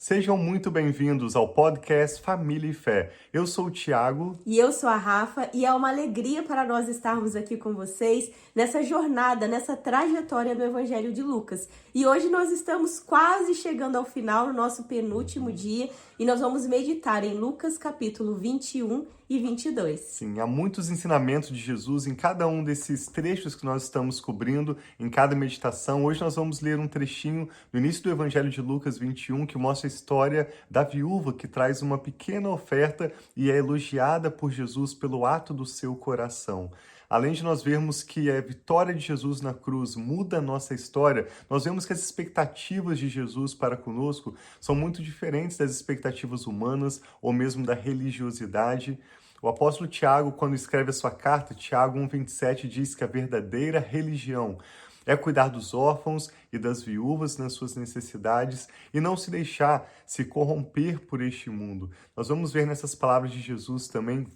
Sejam muito bem-vindos ao podcast Família e Fé. Eu sou o Tiago. E eu sou a Rafa, e é uma alegria para nós estarmos aqui com vocês nessa jornada, nessa trajetória do Evangelho de Lucas. E hoje nós estamos quase chegando ao final, no nosso penúltimo dia, e nós vamos meditar em Lucas capítulo 21 e 22. Sim, há muitos ensinamentos de Jesus em cada um desses trechos que nós estamos cobrindo, em cada meditação. Hoje nós vamos ler um trechinho no início do Evangelho de Lucas 21, que mostra a história da viúva que traz uma pequena oferta e é elogiada por Jesus pelo ato do seu coração. Além de nós vermos que a vitória de Jesus na cruz muda a nossa história, nós vemos que as expectativas de Jesus para conosco são muito diferentes das expectativas humanas ou mesmo da religiosidade. O apóstolo Tiago, quando escreve a sua carta, Tiago 1,27, diz que a verdadeira religião é cuidar dos órfãos e das viúvas nas suas necessidades e não se deixar se corromper por este mundo. Nós vamos ver nessas palavras de Jesus também,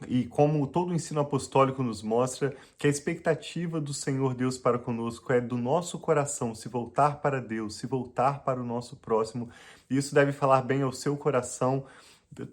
e como todo o ensino apostólico nos mostra, que a expectativa do Senhor Deus para conosco é do nosso coração se voltar para Deus, se voltar para o nosso próximo. E isso deve falar bem ao seu coração.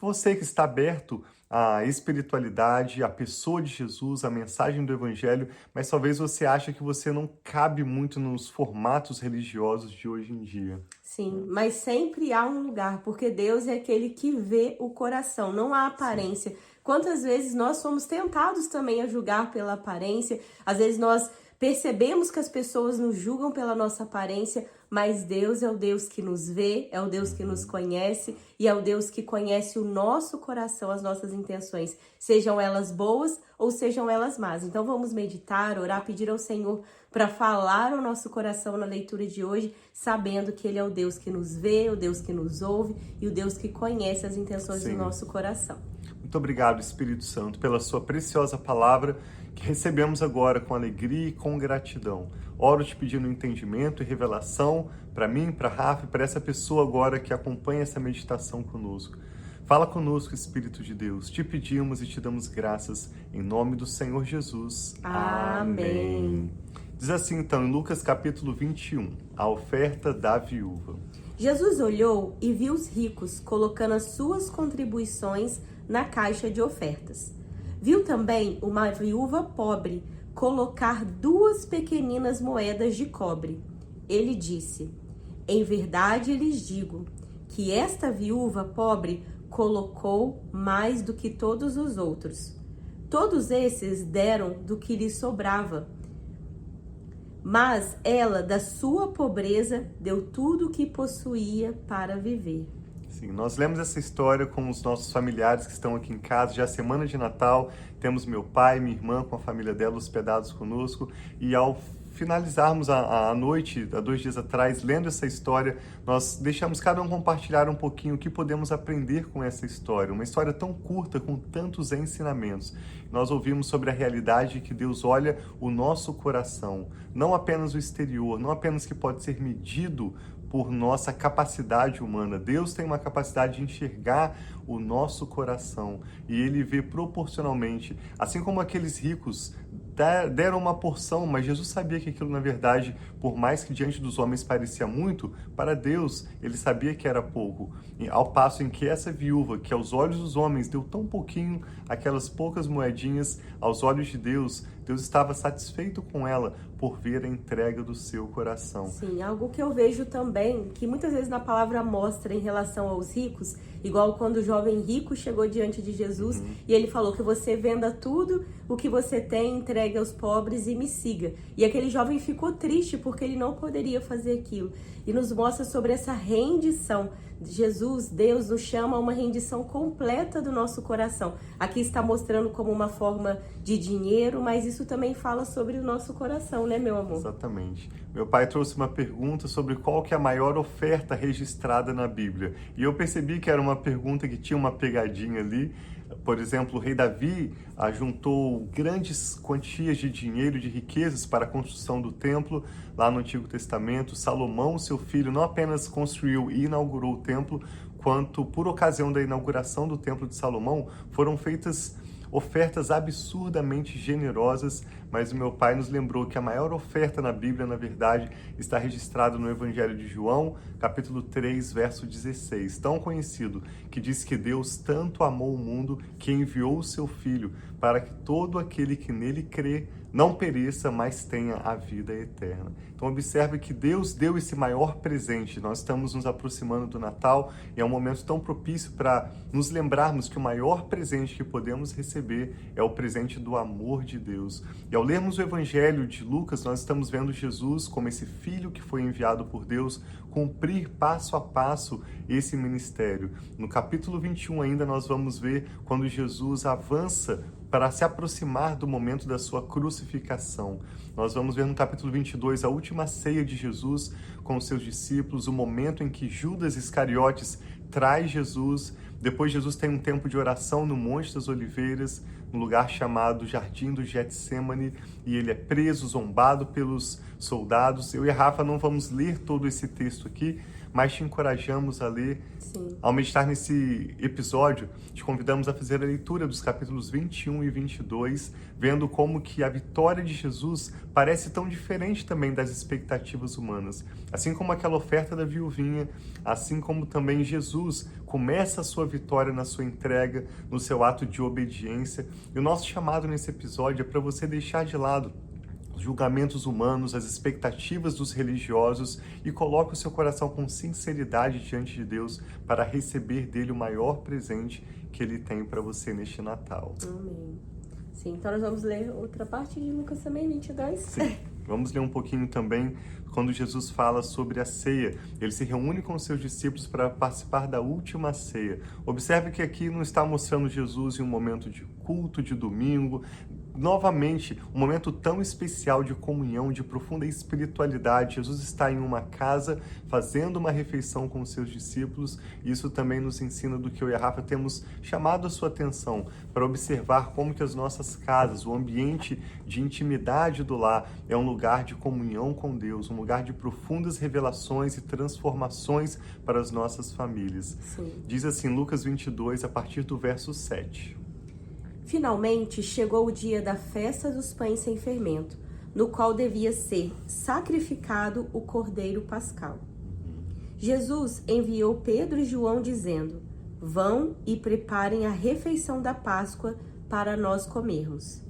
Você que está aberto à espiritualidade, à pessoa de Jesus, à mensagem do Evangelho, mas talvez você ache que você não cabe muito nos formatos religiosos de hoje em dia. Sim, mas sempre há um lugar, porque Deus é aquele que vê o coração, não há aparência. Sim. Quantas vezes nós somos tentados também a julgar pela aparência, às vezes nós percebemos que as pessoas nos julgam pela nossa aparência, mas Deus é o Deus que nos vê, é o Deus que nos conhece e é o Deus que conhece o nosso coração, as nossas intenções, sejam elas boas ou sejam elas más. Então vamos meditar, orar, pedir ao Senhor para falar ao nosso coração na leitura de hoje, sabendo que Ele é o Deus que nos vê, o Deus que nos ouve e o Deus que conhece as intenções do nosso coração. Muito obrigado, Espírito Santo, pela sua preciosa palavra que recebemos agora com alegria e com gratidão. Oro te pedindo entendimento e revelação para mim, para Rafa e para essa pessoa agora que acompanha essa meditação conosco. Fala conosco, Espírito de Deus. Te pedimos e te damos graças em nome do Senhor Jesus. Amém. Diz assim então em Lucas capítulo 21, a oferta da viúva. Jesus olhou e viu os ricos colocando as suas contribuições na caixa de ofertas. Viu também uma viúva pobre colocar 2 pequeninas moedas de cobre. Ele disse: em verdade lhes digo que esta viúva pobre colocou mais do que todos os outros. Todos esses deram do que lhes sobrava, mas ela, da sua pobreza, deu tudo o que possuía para viver. Sim, nós lemos essa história com os nossos familiares que estão aqui em casa, já é semana de Natal, temos meu pai, minha irmã com a família dela hospedados conosco, e ao finalizarmos a noite, há 2 dias atrás, lendo essa história, nós deixamos cada um compartilhar um pouquinho o que podemos aprender com essa história, uma história tão curta, com tantos ensinamentos. Nós ouvimos sobre a realidade que Deus olha o nosso coração, não apenas o exterior, não apenas que pode ser medido por nossa capacidade humana. Deus tem uma capacidade de enxergar o nosso coração e Ele vê proporcionalmente, assim como aqueles ricos deram uma porção, mas Jesus sabia que aquilo, na verdade, por mais que diante dos homens parecia muito, para Deus, Ele sabia que era pouco. E ao passo em que essa viúva, que aos olhos dos homens deu tão pouquinho, aquelas poucas moedinhas, aos olhos de Deus, Deus estava satisfeito com ela por ver a entrega do seu coração. Sim, algo que eu vejo também, que muitas vezes na palavra mostra em relação aos ricos, igual quando o jovem rico chegou diante de Jesus e ele falou que você venda tudo o que você tem, entregue aos pobres e me siga. E aquele jovem ficou triste porque ele não poderia fazer aquilo. E nos mostra sobre essa rendição. Jesus, Deus, nos chama a uma rendição completa do nosso coração. Aqui está mostrando como uma forma de dinheiro, mas isso também fala sobre o nosso coração, né, meu amor? Exatamente. Meu pai trouxe uma pergunta sobre qual que é a maior oferta registrada na Bíblia. E eu percebi que era uma pergunta que tinha uma pegadinha ali. Por exemplo, o rei Davi juntou grandes quantias de dinheiro, de riquezas para a construção do templo lá no Antigo Testamento. Salomão, seu filho, não apenas construiu e inaugurou o templo, quanto por ocasião da inauguração do templo de Salomão foram feitas ofertas absurdamente generosas, mas o meu pai nos lembrou que a maior oferta na Bíblia, na verdade, está registrada no Evangelho de João, capítulo 3, verso 16, tão conhecido, que diz que Deus tanto amou o mundo que enviou o seu Filho para que todo aquele que nele crê não pereça, mas tenha a vida eterna. Então observe que Deus deu esse maior presente. Nós estamos nos aproximando do Natal e é um momento tão propício para nos lembrarmos que o maior presente que podemos receber é o presente do amor de Deus. E ao lermos o Evangelho de Lucas, nós estamos vendo Jesus como esse filho que foi enviado por Deus cumprir passo a passo esse ministério. No capítulo 21 ainda nós vamos ver quando Jesus avança para se aproximar do momento da sua crucificação. Nós vamos ver no capítulo 22 a última ceia de Jesus com os seus discípulos, o momento em que Judas Iscariotes traz Jesus. Depois Jesus tem um tempo de oração no Monte das Oliveiras, no lugar chamado Jardim do Getsêmani, e ele é preso, zombado pelos soldados. Eu e a Rafa não vamos ler todo esse texto aqui, mas te encorajamos a ler. Sim. Ao meditar nesse episódio, te convidamos a fazer a leitura dos capítulos 21 e 22, vendo como que a vitória de Jesus parece tão diferente também das expectativas humanas. Assim como aquela oferta da viuvinha, assim como também Jesus começa a sua vitória na sua entrega, no seu ato de obediência. E o nosso chamado nesse episódio é para você deixar de lado os julgamentos humanos, as expectativas dos religiosos e coloque o seu coração com sinceridade diante de Deus para receber dele o maior presente que ele tem para você neste Natal. Amém. Sim, então nós vamos ler outra parte de Lucas também, 22. Sim, vamos ler um pouquinho também quando Jesus fala sobre a ceia. Ele se reúne com os seus discípulos para participar da última ceia. Observe que aqui não está mostrando Jesus em um momento de culto, de domingo. Novamente, um momento tão especial de comunhão, de profunda espiritualidade. Jesus está em uma casa fazendo uma refeição com os seus discípulos. Isso também nos ensina do que eu e a Rafa temos chamado a sua atenção para observar como que as nossas casas, o ambiente de intimidade do lar é um lugar de comunhão com Deus, um lugar de profundas revelações e transformações para as nossas famílias. Sim. Diz assim, Lucas 22, a partir do verso 7. Finalmente chegou o dia da festa dos pães sem fermento, no qual devia ser sacrificado o cordeiro pascal. Jesus enviou Pedro e João dizendo: vão e preparem a refeição da Páscoa para nós comermos.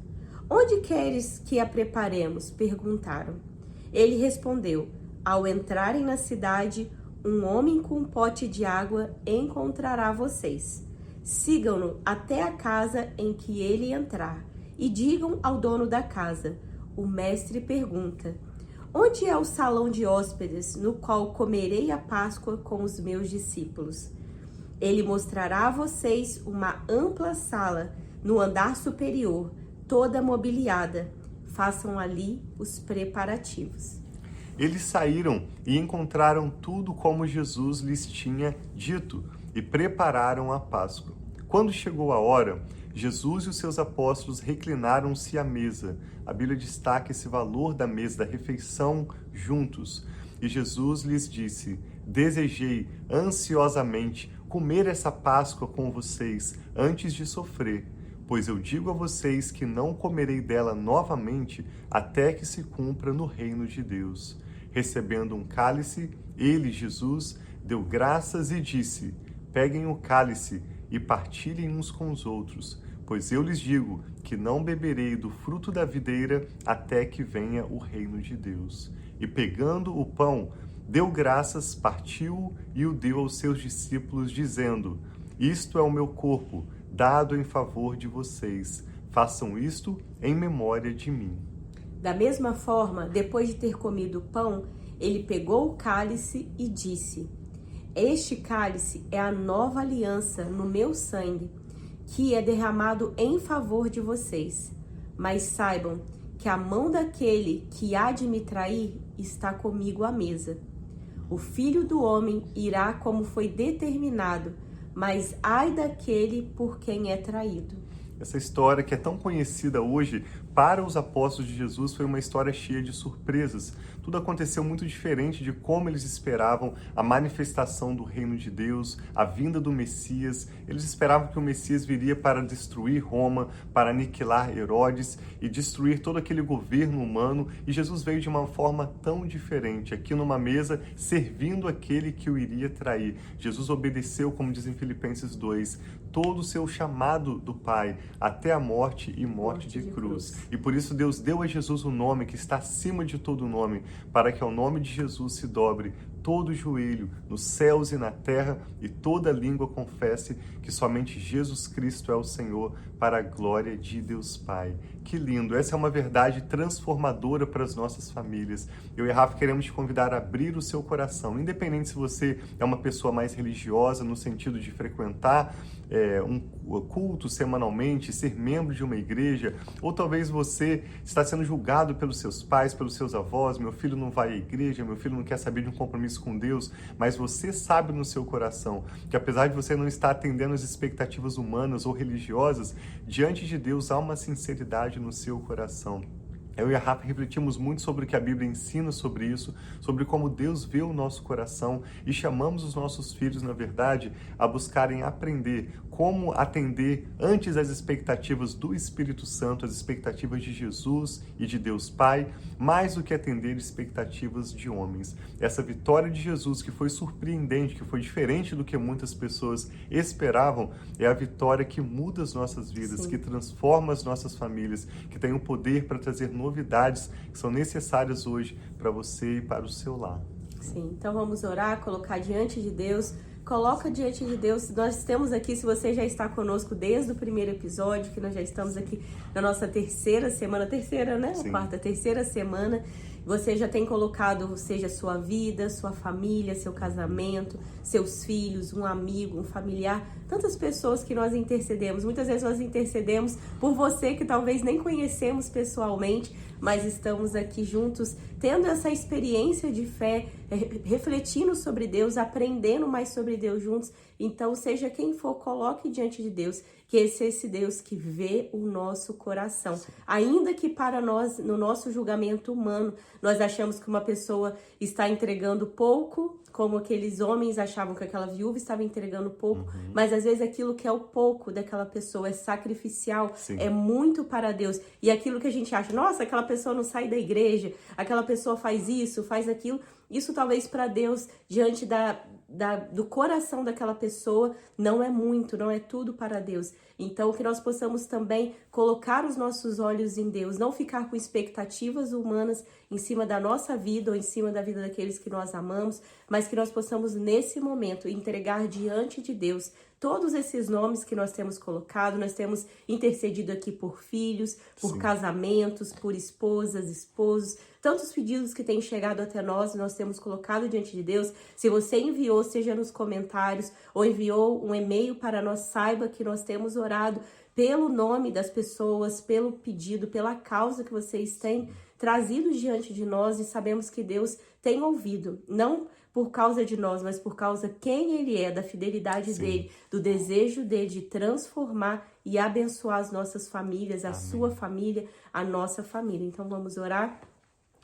Onde queres que a preparemos? Perguntaram. Ele respondeu: ao entrarem na cidade, um homem com um pote de água encontrará vocês. Sigam-no até a casa em que ele entrar e digam ao dono da casa: o mestre pergunta: onde é o salão de hóspedes no qual comerei a Páscoa com os meus discípulos? Ele mostrará a vocês uma ampla sala no andar superior, toda mobiliada. Façam ali os preparativos. Eles saíram e encontraram tudo como Jesus lhes tinha dito e prepararam a Páscoa. Quando chegou a hora, Jesus e os seus apóstolos reclinaram-se à mesa. A Bíblia destaca esse valor da mesa, da refeição juntos. E Jesus lhes disse: desejei ansiosamente comer essa Páscoa com vocês antes de sofrer, pois eu digo a vocês que não comerei dela novamente até que se cumpra no reino de Deus. Recebendo um cálice, ele, Jesus, deu graças e disse: peguem o cálice e partilhem uns com os outros, pois eu lhes digo que não beberei do fruto da videira até que venha o reino de Deus. E pegando o pão, deu graças, partiu-o e o deu aos seus discípulos, dizendo: isto é o meu corpo, dado em favor de vocês. Façam isto em memória de mim. Da mesma forma, depois de ter comido o pão, ele pegou o cálice e disse: este cálice é a nova aliança no meu sangue, que é derramado em favor de vocês. Mas saibam que a mão daquele que há de me trair está comigo à mesa. O Filho do Homem irá como foi determinado, mas ai daquele por quem é traído. Essa história que é tão conhecida hoje para os apóstolos de Jesus foi uma história cheia de surpresas. Tudo aconteceu muito diferente de como eles esperavam a manifestação do reino de Deus, a vinda do Messias. Eles esperavam que o Messias viria para destruir Roma, para aniquilar Herodes e destruir todo aquele governo humano. E Jesus veio de uma forma tão diferente, aqui numa mesa, servindo aquele que o iria trair. Jesus obedeceu, como diz em Filipenses 2, todo o seu chamado do Pai, até a morte e morte de cruz. E por isso Deus deu a Jesus o nome que está acima de todo nome, para que ao nome de Jesus se dobre todo o joelho, nos céus e na terra, e toda língua confesse que somente Jesus Cristo é o Senhor, para a glória de Deus Pai. Que lindo! Essa é uma verdade transformadora para as nossas famílias. Eu e a Rafa queremos te convidar a abrir o seu coração, independente se você é uma pessoa mais religiosa, no sentido de frequentar um culto semanalmente, ser membro de uma igreja, ou talvez você está sendo julgado pelos seus pais, pelos seus avós, meu filho não vai à igreja, meu filho não quer saber de um compromisso com Deus, mas você sabe no seu coração que apesar de você não estar atendendo às expectativas humanas ou religiosas, diante de Deus há uma sinceridade no seu coração. Eu e a Rafa refletimos muito sobre o que a Bíblia ensina sobre isso, sobre como Deus vê o nosso coração e chamamos os nossos filhos, na verdade, a buscarem aprender como atender antes às expectativas do Espírito Santo, as expectativas de Jesus e de Deus Pai, mais do que atender expectativas de homens. Essa vitória de Jesus, que foi surpreendente, que foi diferente do que muitas pessoas esperavam, é a vitória que muda as nossas vidas, Sim. que transforma as nossas famílias, que tem o poder para trazer novidades que são necessárias hoje para você e para o seu lar. Sim, então vamos orar, colocar diante de Deus. Coloca diante de Deus. Nós estamos aqui, se você já está conosco desde o primeiro episódio, que nós já estamos aqui na nossa terceira semana, né? Sim. Terceira semana. Você já tem colocado, seja sua vida, sua família, seu casamento, seus filhos, um amigo, um familiar, tantas pessoas que nós intercedemos. Muitas vezes nós intercedemos por você que talvez nem conhecemos pessoalmente, mas estamos aqui juntos, tendo essa experiência de fé, refletindo sobre Deus, aprendendo mais sobre Deus juntos. Então, seja quem for, coloque diante de Deus, que esse é esse Deus que vê o nosso coração. Sim. Ainda que para nós, no nosso julgamento humano, nós achamos que uma pessoa está entregando pouco, como aqueles homens achavam que aquela viúva estava entregando pouco, mas às vezes aquilo que é o pouco daquela pessoa é sacrificial, Sim. é muito para Deus. E aquilo que a gente acha, nossa, aquela pessoa não sai da igreja, aquela pessoa faz isso, faz aquilo, isso talvez para Deus, diante do coração daquela pessoa, não é muito, não é tudo para Deus. Então, que nós possamos também colocar os nossos olhos em Deus, não ficar com expectativas humanas em cima da nossa vida ou em cima da vida daqueles que nós amamos, mas que nós possamos, nesse momento, entregar diante de Deus todos esses nomes que nós temos colocado. Nós temos intercedido aqui por filhos, por Sim. casamentos, por esposas, esposos, tantos pedidos que têm chegado até nós temos colocado diante de Deus. Se você enviou, seja nos comentários ou enviou um e-mail para nós, saiba que nós temos orado pelo nome das pessoas, pelo pedido, pela causa que vocês têm trazido diante de nós, e sabemos que Deus tem ouvido, não por causa de nós, mas por causa quem Ele é, da fidelidade Sim. dEle, do desejo dEle de transformar e abençoar as nossas famílias, a Amém. sua família, a nossa família. Então vamos orar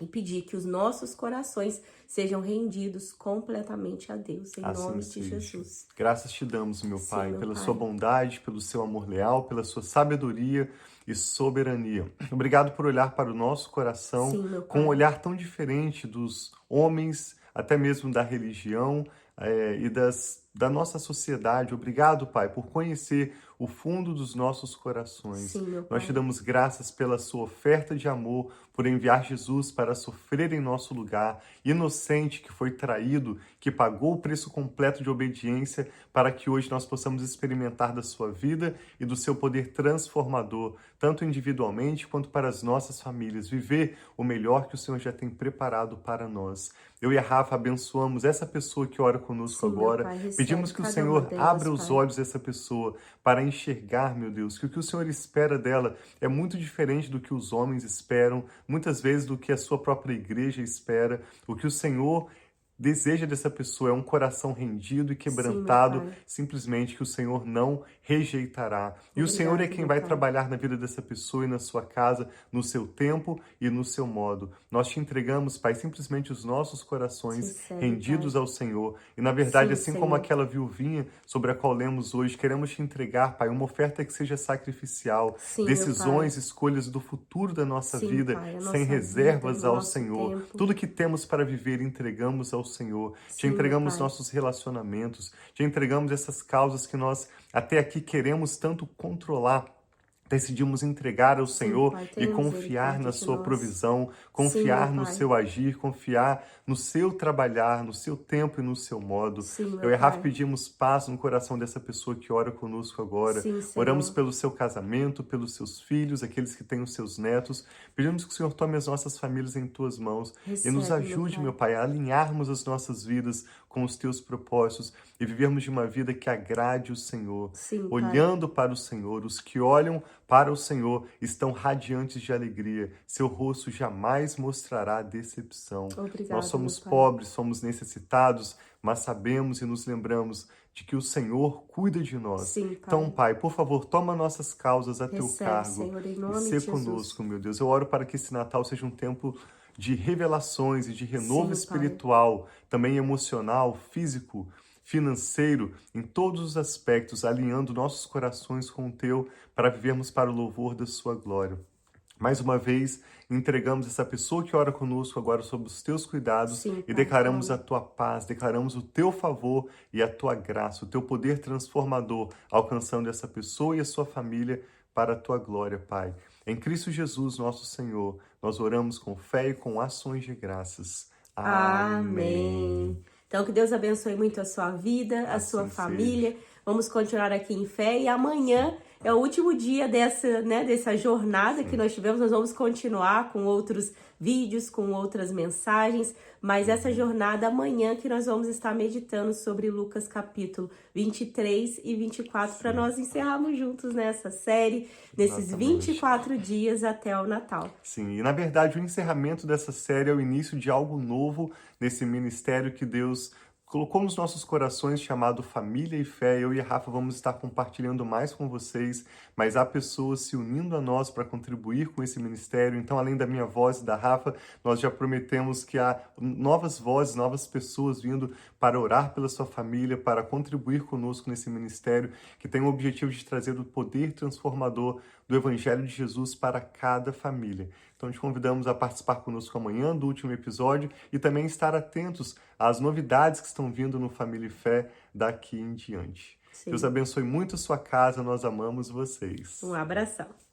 e pedir que os nossos corações sejam rendidos completamente a Deus, em Assim nome de seja. Jesus. Graças te damos, meu Sim, Pai, meu pela Pai. sua bondade, pelo seu amor leal, pela sua sabedoria e soberania. Obrigado por olhar para o nosso coração Sim, meu com um Pai. olhar tão diferente dos homens, até mesmo da religião e da nossa sociedade. Obrigado, Pai, por conhecer o fundo dos nossos corações. Sim, meu Nós te Pai. damos graças pela sua oferta de amor, por enviar Jesus para sofrer em nosso lugar, inocente, que foi traído, que pagou o preço completo de obediência, para que hoje nós possamos experimentar da sua vida e do seu poder transformador, tanto individualmente quanto para as nossas famílias, viver o melhor que o Senhor já tem preparado para nós. Eu e a Rafa abençoamos essa pessoa que ora conosco Sim, meu agora. Pai, recebe Pedimos que o cada Senhor uma delas, abra os Pai. olhos dessa pessoa para enxergar, meu Deus, que o que o Senhor espera dela é muito diferente do que os homens esperam, muitas vezes do que a sua própria igreja espera. O que o Senhor deseja dessa pessoa é um coração rendido e Sim, meu quebrantado, Pai. simplesmente que o Senhor não rejeitará. E o Senhor é Obrigado, quem meu vai Pai. trabalhar na vida dessa pessoa e na sua casa, no seu tempo e no seu modo. Nós te entregamos, Pai, simplesmente os nossos corações Sincero, Pai. rendidos ao Senhor. E na verdade, Sim, assim como Senhor. aquela viuvinha sobre a qual lemos hoje, queremos te entregar, Pai, uma oferta que seja sacrificial, Sim, meu Pai. decisões, escolhas do futuro da nossa Sim, vida, Pai. A sem nossa vida, reservas o ao nosso Senhor. tempo. Tudo que temos para viver, entregamos ao Senhor. Te Sim, meu entregamos Pai. nossos relacionamentos, te entregamos essas causas que nós até aqui queremos tanto controlar. Decidimos entregar ao Sim, Senhor Pai. e Tenha confiar misericórdia na de sua nós. provisão, Sim, meu confiar no Pai. seu agir, confiar no seu trabalhar, no seu tempo e no seu modo. Sim, meu Eu e Rafa Pai. pedimos paz no coração dessa pessoa que ora conosco agora. Sim, Oramos Senhor. pelo seu casamento, pelos seus filhos, aqueles que têm os seus netos. Pedimos que o Senhor tome as nossas famílias em tuas mãos e nos Recebe, meu ajude, meu Pai. Pai, a alinharmos as nossas vidas com os teus propósitos e vivermos de uma vida que agrade o Senhor. Sim, Pai. Olhando para o Senhor, os que olham para o Senhor estão radiantes de alegria. Seu rosto jamais mostrará decepção. Nós Obrigado, meu somos Pai. pobres, somos necessitados, mas sabemos e nos lembramos de que o Senhor cuida de nós. Sim, Então, Pai. Pai, por favor, toma nossas causas a teu Recebe, cargo Senhor, em e nome sê de Jesus. conosco, meu Deus. Eu oro para que esse Natal seja um tempo de revelações e de renovo Sim, Pai. espiritual, também emocional, físico, financeiro, em todos os aspectos, alinhando nossos corações com o teu, para vivermos para o louvor da sua glória. Mais uma vez, entregamos essa pessoa que ora conosco agora sob os teus cuidados Sim, e Pai. declaramos a Tome. tua paz, declaramos o teu favor e a tua graça, o teu poder transformador, alcançando essa pessoa e a sua família para a tua glória, Pai. Em Cristo Jesus, nosso Senhor, nós oramos com fé e com ações de graças. Amém. Amém. Então, que Deus abençoe muito a sua vida, a sua Assim seja. família. Vamos continuar aqui em fé e amanhã é o último dia dessa jornada que Sim. nós tivemos. Nós vamos continuar com outros vídeos, com outras mensagens, mas essa jornada amanhã que nós vamos estar meditando sobre Lucas capítulo 23 e 24 para nós encerrarmos juntos nessa série, nesses Exatamente. 24 dias até o Natal. Sim, e na verdade o encerramento dessa série é o início de algo novo nesse ministério que Deus colocou nos nossos corações, chamado Família e Fé. Eu e a Rafa vamos estar compartilhando mais com vocês, mas há pessoas se unindo a nós para contribuir com esse ministério. Então, além da minha voz e da Rafa, nós já prometemos que há novas vozes, novas pessoas vindo para orar pela sua família, para contribuir conosco nesse ministério, que tem o objetivo de trazer o poder transformador do Evangelho de Jesus para cada família. Então, te convidamos a participar conosco amanhã do último episódio e também estar atentos às novidades que estão vindo no Família e Fé daqui em diante. Sim. Deus abençoe muito a sua casa, nós amamos vocês. Um abração.